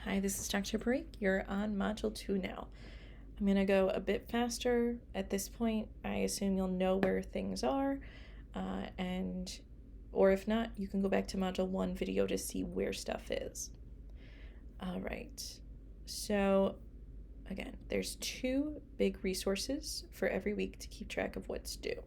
Hi, this is Dr. Parikh. You're on Module 2 now. I'm going to go a bit faster. At this point, I assume you'll know where things are, or if not, you can go back to Module 1 video to see where stuff is. All right, so again, there's 2 big resources for every week to keep track of what's due.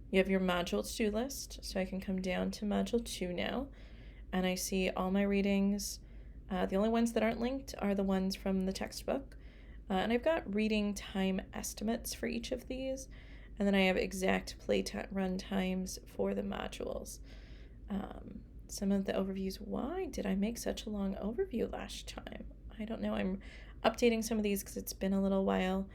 You have your module to-do list, so I can come down to Module 2 now, and I see all my readings. The only ones that aren't linked are the ones from the textbook. And I've got reading time estimates for each of these. And then I have exact run times for the modules. Some of the overviews. Why did I make such a long overview last time? I don't know. I'm updating some of these because it's been a little while.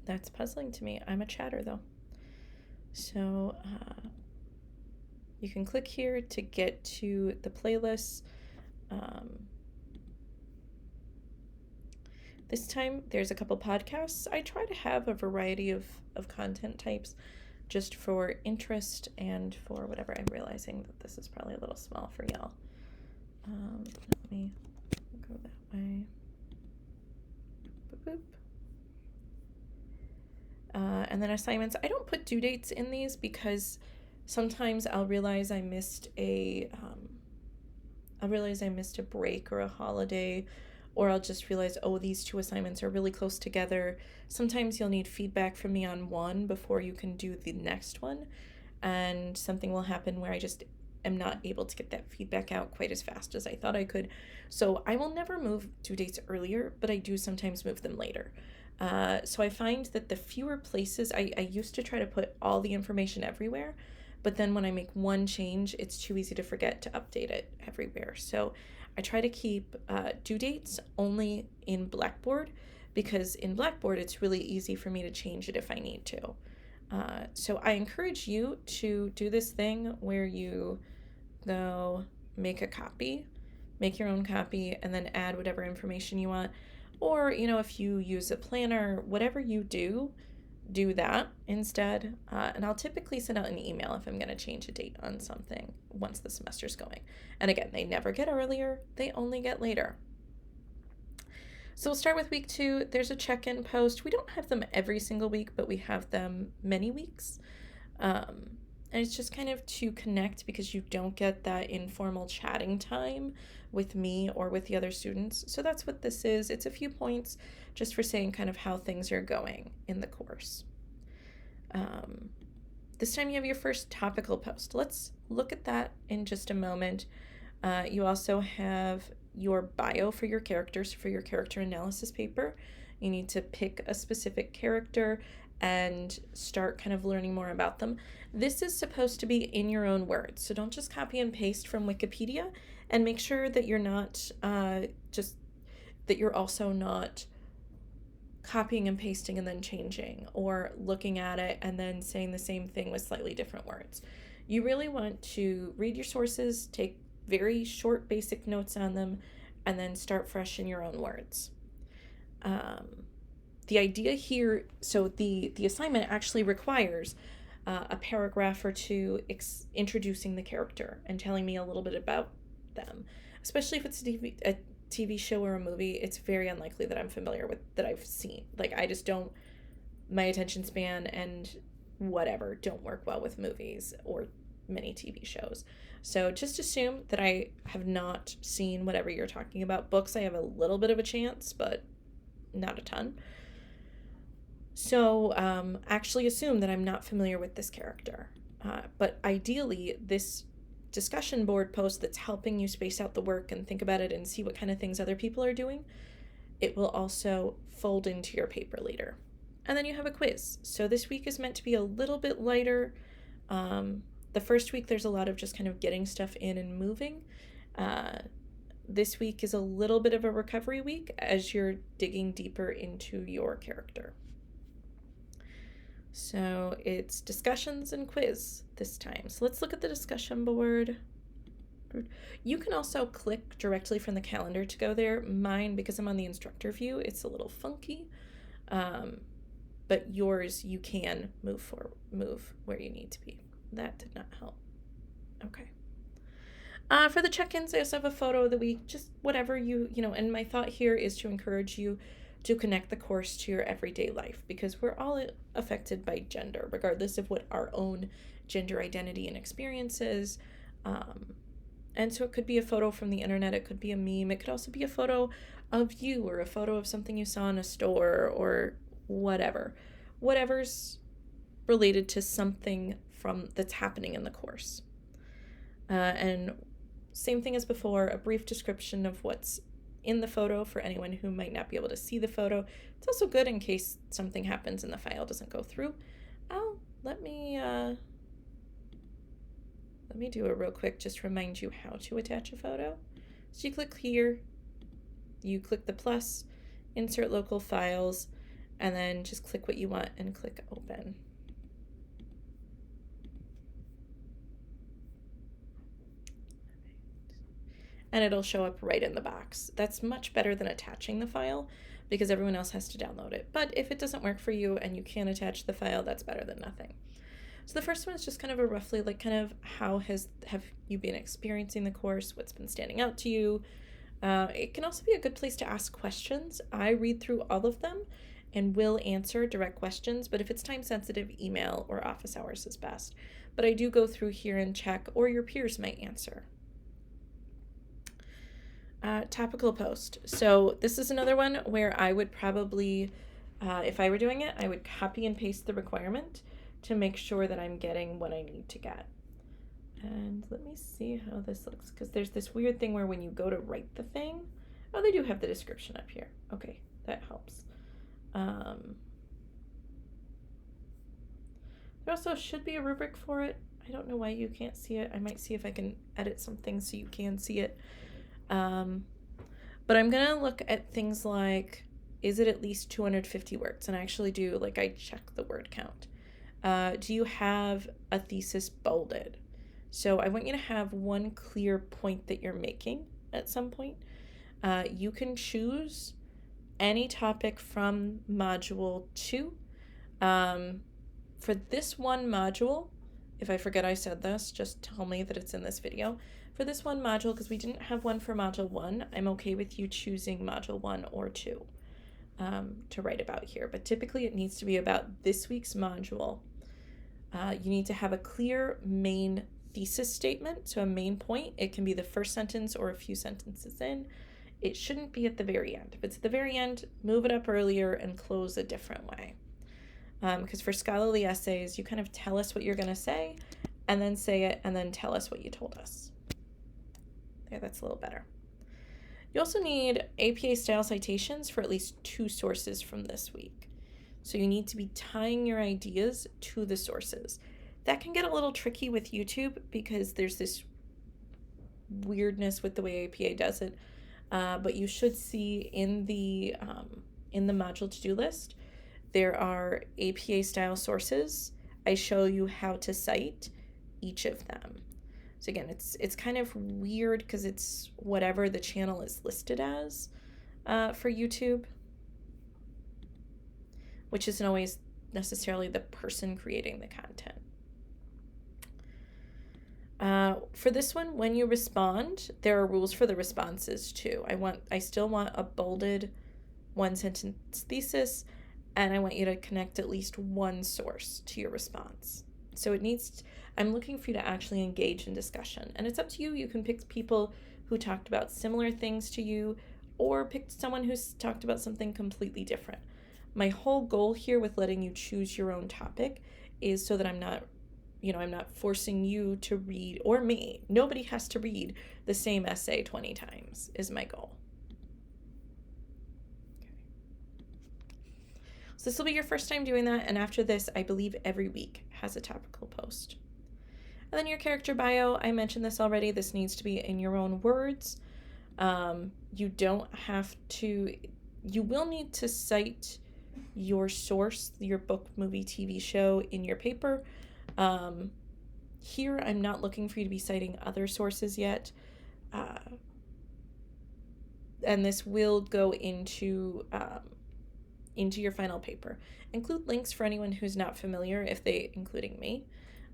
That's puzzling to me. I'm a chatter though. So you can click here to get to the playlists. This time there's a couple podcasts. I try to have a variety of content types just for interest and for whatever. I'm realizing that this is probably a little small for y'all. Let me go that way. Boop, boop. And then assignments. I don't put due dates in these because sometimes I'll realize I missed a break or a holiday, or I'll just realize, oh, these 2 assignments are really close together. Sometimes you'll need feedback from me on one before you can do the next one, and something will happen where I just am not able to get that feedback out quite as fast as I thought I could. So I will never move due dates earlier, but I do sometimes move them later. So I find that the fewer places, I used to try to put all the information everywhere, but then when I make one change, it's too easy to forget to update it everywhere. So I try to keep due dates only in Blackboard, because in Blackboard, it's really easy for me to change it if I need to. So I encourage you to do this thing where you go make your own copy, and then add whatever information you want. Or, if you use a planner, whatever you do that instead. And I'll typically send out an email if I'm going to change a date on something once the semester's going. And again, they never get earlier, they only get later. So we'll start with week 2. There's a check-in post. We don't have them every single week, but we have them many weeks. And it's just kind of to connect, because you don't get that informal chatting time with me or with the other students. So that's what this is. It's a few points just for saying kind of how things are going in the course. This time you have your first topical post. Let's look at that in just a moment. You also have your bio for your characters, for your character analysis paper. You need to pick a specific character and start kind of learning more about them. This is supposed to be in your own words, so don't just copy and paste from Wikipedia, and make sure that you're not that you're also not copying and pasting and then changing, or looking at it and then saying the same thing with slightly different words. You really want to read your sources, take very short basic notes on them, and then start fresh in your own words. The idea here, so the assignment actually requires a paragraph or 2 introducing the character and telling me a little bit about them. Especially if it's a TV show or a movie, it's very unlikely that I'm familiar with, that I've seen. Like, I just don't, my attention span and whatever don't work well with movies or many TV shows. So just assume that I have not seen whatever you're talking about. Books, I have a little bit of a chance, but not a ton. So actually assume that I'm not familiar with this character. But ideally, this discussion board post that's helping you space out the work and think about it and see what kind of things other people are doing, it will also fold into your paper later. And then you have a quiz. So this week is meant to be a little bit lighter. The first week, there's a lot of just kind of getting stuff in and moving. This week is a little bit of a recovery week as you're digging deeper into your character. So it's discussions and quiz this time. So let's look at the discussion board. You can also click directly from the calendar to go there. Mine, because I'm on the instructor view, it's a little funky. But yours, you can move where you need to be. That did not help. Okay. For the check-ins, I also have a photo of the week, just whatever and my thought here is to encourage you to connect the course to your everyday life, because we're all affected by gender, regardless of what our own gender identity and experience is. And so it could be a photo from the internet, it could be a meme, it could also be a photo of you or a photo of something you saw in a store or whatever. Whatever's related to something from that's happening in the course. And same thing as before, a brief description of what's in the photo for anyone who might not be able to see the photo. It's also good in case something happens and the file doesn't go through. Let me do it real quick, just remind you how to attach a photo. So you click here, you click the plus, insert local files, and then just click what you want and click open. And it'll show up right in the box. That's much better than attaching the file because everyone else has to download it. But if it doesn't work for you and you can't attach the file, that's better than nothing. So the first one is just kind of a roughly how have you been experiencing the course, what's been standing out to you. It can also be a good place to ask questions. I read through all of them and will answer direct questions, but if it's time sensitive, email or office hours is best. But I do go through here and check, or your peers might answer. Topical post. So this is another one where I would probably, if I were doing it, I would copy and paste the requirement to make sure that I'm getting what I need to get. And let me see how this looks, because there's this weird thing where when you go to write the thing, oh, they do have the description up here. Okay, that helps. There also should be a rubric for it. I don't know why you can't see it. I might see if I can edit something so you can see it. But I'm gonna look at things like, is it at least 250 words? And I actually do, I check the word count. Do you have a thesis bolded? So I want you to have one clear point that you're making at some point. You can choose any topic from module 2. For this one module, if I forget I said this, just tell me that it's in this video. For this one module, because we didn't have one for module 1, I'm okay with you choosing module 1 or 2 to write about here. But typically it needs to be about this week's module. You need to have a clear main thesis statement, so a main point. It can be the first sentence or a few sentences in. It shouldn't be at the very end. If it's at the very end, move it up earlier and close a different way. Because for scholarly essays, you kind of tell us what you're going to say, and then say it, and then tell us what you told us. There, that's a little better. You also need APA-style citations for at least 2 sources from this week. So you need to be tying your ideas to the sources. That can get a little tricky with YouTube because there's this weirdness with the way APA does it. But you should see in the module to-do list, there are APA-style sources. I show you how to cite each of them. So again, it's kind of weird because it's whatever the channel is listed as for YouTube, which isn't always necessarily the person creating the content. For this one, when you respond, there are rules for the responses too. I still want a bolded 1-sentence thesis, and I want you to connect at least one source to your response. So I'm looking for you to actually engage in discussion, and it's up to you. You can pick people who talked about similar things to you, or pick someone who's talked about something completely different. My whole goal here with letting you choose your own topic is so that I'm not forcing you to read, or me. Nobody has to read the same essay 20 times is my goal. Okay. So this will be your first time doing that, and after this, I believe every week has a topical post. And then your character bio, I mentioned this already. This needs to be in your own words. You will need to cite your source, your book, movie, TV show in your paper. Here, I'm not looking for you to be citing other sources yet. And this will go into your final paper. Include links for anyone who's not familiar, including me.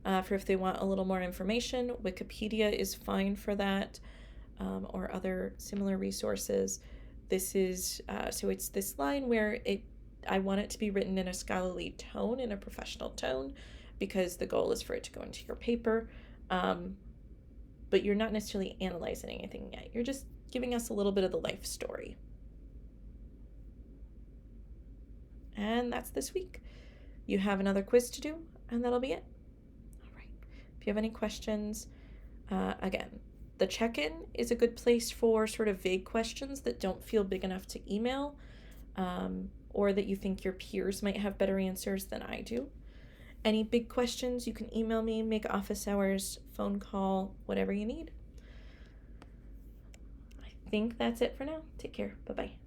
for if they want a little more information. Wikipedia is fine for that, or other similar resources. This is, so it's this line where I want it to be written in a scholarly tone, in a professional tone, because the goal is for it to go into your paper. But you're not necessarily analyzing anything yet. You're just giving us a little bit of the life story. And that's this week. You have another quiz to do, and that'll be it. All right. If you have any questions, again, the check-in is a good place for sort of vague questions that don't feel big enough to email, or that you think your peers might have better answers than I do. Any big questions, you can email me, make office hours, phone call, whatever you need. I think that's it for now. Take care. Bye-bye.